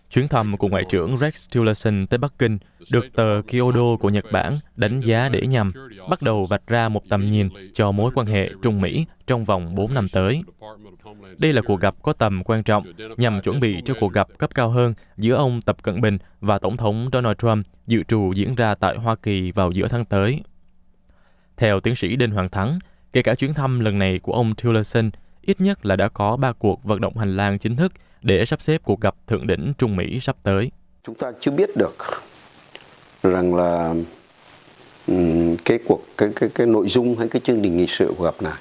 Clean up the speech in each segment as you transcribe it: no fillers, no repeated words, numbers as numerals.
Chuyến thăm của Ngoại trưởng Rex Tillerson tới Bắc Kinh được tờ Kyodo của Nhật Bản đánh giá để nhằm bắt đầu vạch ra một tầm nhìn cho mối quan hệ Trung-Mỹ trong vòng 4 năm tới. Đây là cuộc gặp có tầm quan trọng nhằm chuẩn bị cho cuộc gặp cấp cao hơn giữa ông Tập Cận Bình và Tổng thống Donald Trump dự trù diễn ra tại Hoa Kỳ vào giữa tháng tới. Theo tiến sĩ Đinh Hoàng Thắng, kể cả chuyến thăm lần này của ông Tillerson, ít nhất là đã có 3 cuộc vận động hành lang chính thức để sắp xếp cuộc gặp thượng đỉnh Trung Mỹ sắp tới. Chúng ta chưa biết được rằng là cái nội dung hay cái chương trình nghị sự của gặp này.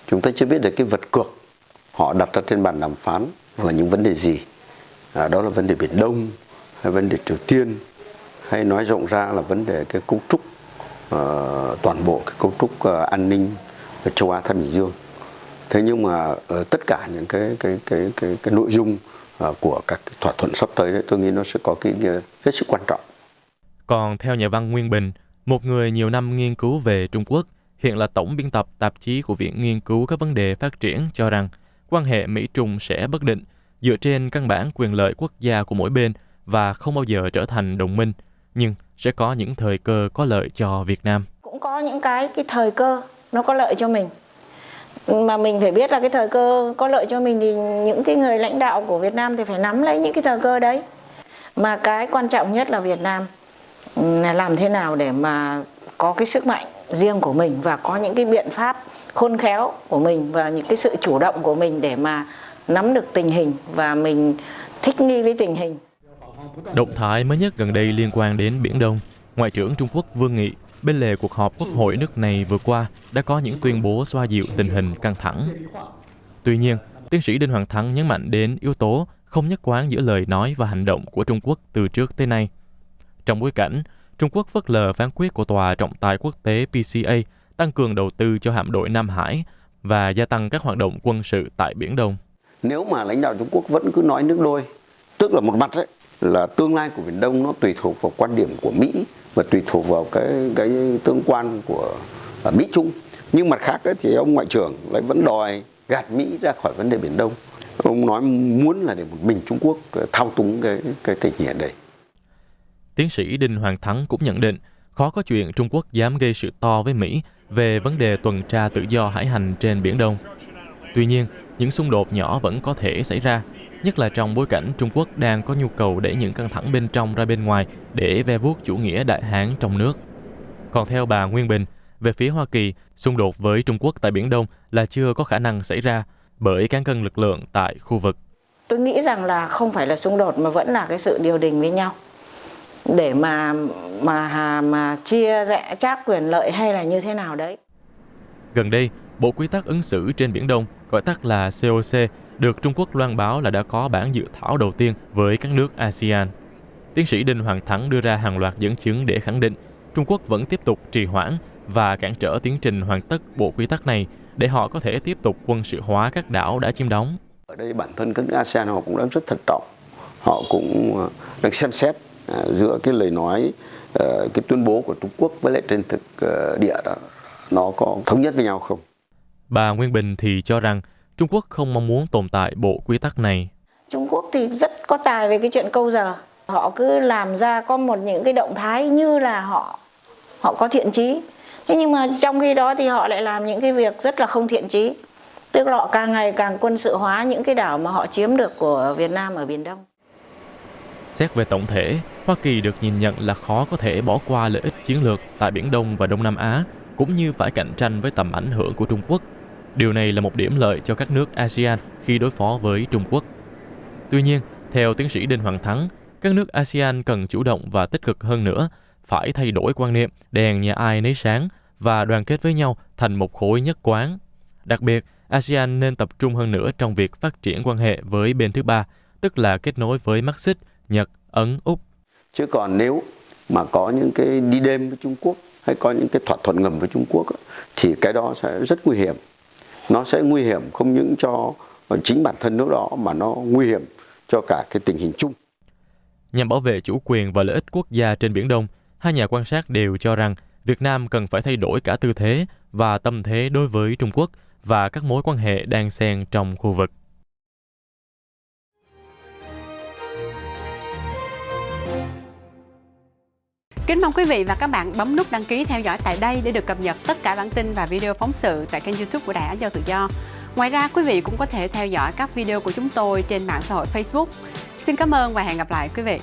Chúng ta chưa biết được cái vật cược họ đặt ra trên bàn đàm phán là những vấn đề gì. Đó là vấn đề Biển Đông, hay vấn đề Triều Tiên, hay nói rộng ra là vấn đề cái cấu trúc, toàn bộ cái cấu trúc an ninh ở châu Á Thái Bình Dương. Thế nhưng mà tất cả những cái nội dung của các thỏa thuận sắp tới đấy, tôi nghĩ nó sẽ có cái hết sức quan trọng. Còn theo nhà văn Nguyên Bình, một người nhiều năm nghiên cứu về Trung Quốc, hiện là tổng biên tập tạp chí của Viện Nghiên cứu các vấn đề phát triển, cho rằng quan hệ Mỹ-Trung sẽ bất định dựa trên căn bản quyền lợi quốc gia của mỗi bên và không bao giờ trở thành đồng minh, nhưng sẽ có những thời cơ có lợi cho Việt Nam. Cũng có những cái thời cơ nó có lợi cho mình. Mà mình phải biết là cái thời cơ có lợi cho mình thì những cái người lãnh đạo của Việt Nam thì phải nắm lấy những cái thời cơ đấy. Mà cái quan trọng nhất là Việt Nam làm thế nào để mà có cái sức mạnh riêng của mình và có những cái biện pháp khôn khéo của mình và những cái sự chủ động của mình để mà nắm được tình hình và mình thích nghi với tình hình. Động thái mới nhất gần đây liên quan đến Biển Đông, Ngoại trưởng Trung Quốc Vương Nghị bên lề cuộc họp Quốc hội nước này vừa qua đã có những tuyên bố xoa dịu tình hình căng thẳng. Tuy nhiên, tiến sĩ Đinh Hoàng Thắng nhấn mạnh đến yếu tố không nhất quán giữa lời nói và hành động của Trung Quốc từ trước tới nay. Trong bối cảnh, Trung Quốc phớt lờ phán quyết của Tòa trọng tài quốc tế PCA tăng cường đầu tư cho hạm đội Nam Hải và gia tăng các hoạt động quân sự tại Biển Đông. Nếu mà lãnh đạo Trung Quốc vẫn cứ nói nước đôi, tức là một mặt ấy, là tương lai của Biển Đông nó tùy thuộc vào quan điểm của Mỹ và tùy thuộc vào cái tương quan của Mỹ Trung. Nhưng mặt khác ấy, thì ông Ngoại trưởng lại vẫn đòi gạt Mỹ ra khỏi vấn đề Biển Đông. Ông nói muốn là để một mình Trung Quốc thao túng cái tình hình đây. Tiến sĩ Đinh Hoàng Thắng cũng nhận định khó có chuyện Trung Quốc dám gây sự to với Mỹ về vấn đề tuần tra tự do hải hành trên Biển Đông. Tuy nhiên, những xung đột nhỏ vẫn có thể xảy ra, nhất là trong bối cảnh Trung Quốc đang có nhu cầu đẩy những căng thẳng bên trong ra bên ngoài để ve vuốt chủ nghĩa đại hán trong nước. Còn theo bà Nguyên Bình, về phía Hoa Kỳ, xung đột với Trung Quốc tại Biển Đông là chưa có khả năng xảy ra bởi cán cân lực lượng tại khu vực. Tôi nghĩ rằng là không phải là xung đột mà vẫn là cái sự điều đình với nhau để mà chia rẽ chác quyền lợi hay là như thế nào đấy. Gần đây, Bộ Quy tắc ứng xử trên Biển Đông, gọi tắt là COC, được Trung Quốc loan báo là đã có bản dự thảo đầu tiên với các nước ASEAN. Tiến sĩ Đinh Hoàng Thắng đưa ra hàng loạt dẫn chứng để khẳng định Trung Quốc vẫn tiếp tục trì hoãn và cản trở tiến trình hoàn tất bộ quy tắc này để họ có thể tiếp tục quân sự hóa các đảo đã chiếm đóng. Ở đây bản thân các nước ASEAN họ cũng đang rất thận trọng. Họ cũng đang xem xét giữa cái lời nói, cái tuyên bố của Trung Quốc với lại trên thực địa đó, nó có thống nhất với nhau không? Bà Nguyên Bình thì cho rằng Trung Quốc không mong muốn tồn tại bộ quy tắc này. Trung Quốc thì rất có tài về cái chuyện câu giờ. Họ cứ làm ra có những cái động thái như là họ có thiện chí. Thế nhưng mà trong khi đó thì họ lại làm những cái việc rất là không thiện chí. Tức là họ càng ngày càng quân sự hóa những cái đảo mà họ chiếm được của Việt Nam ở Biển Đông. Xét về tổng thể, Hoa Kỳ được nhìn nhận là khó có thể bỏ qua lợi ích chiến lược tại Biển Đông và Đông Nam Á, cũng như phải cạnh tranh với tầm ảnh hưởng của Trung Quốc. Điều này là một điểm lợi cho các nước ASEAN khi đối phó với Trung Quốc. Tuy nhiên, theo tiến sĩ Đinh Hoàng Thắng, các nước ASEAN cần chủ động và tích cực hơn nữa, phải thay đổi quan niệm đèn nhà ai nấy sáng và đoàn kết với nhau thành một khối nhất quán. Đặc biệt, ASEAN nên tập trung hơn nữa trong việc phát triển quan hệ với bên thứ ba, tức là kết nối với Mắt Xích, Nhật, Ấn, Úc. Chứ còn nếu mà có những cái đi đêm với Trung Quốc hay có những cái thỏa thuận ngầm với Trung Quốc thì cái đó sẽ rất nguy hiểm. Nó sẽ nguy hiểm không những cho chính bản thân nước đó mà nó nguy hiểm cho cả cái tình hình chung. Nhằm bảo vệ chủ quyền và lợi ích quốc gia trên Biển Đông, hai nhà quan sát đều cho rằng Việt Nam cần phải thay đổi cả tư thế và tâm thế đối với Trung Quốc và các mối quan hệ đan xen trong khu vực. Kính mong quý vị và các bạn bấm nút đăng ký theo dõi tại đây để được cập nhật tất cả bản tin và video phóng sự tại kênh YouTube của Đài Á Châu Tự Do. Ngoài ra, quý vị cũng có thể theo dõi các video của chúng tôi trên mạng xã hội Facebook. Xin cảm ơn và hẹn gặp lại quý vị.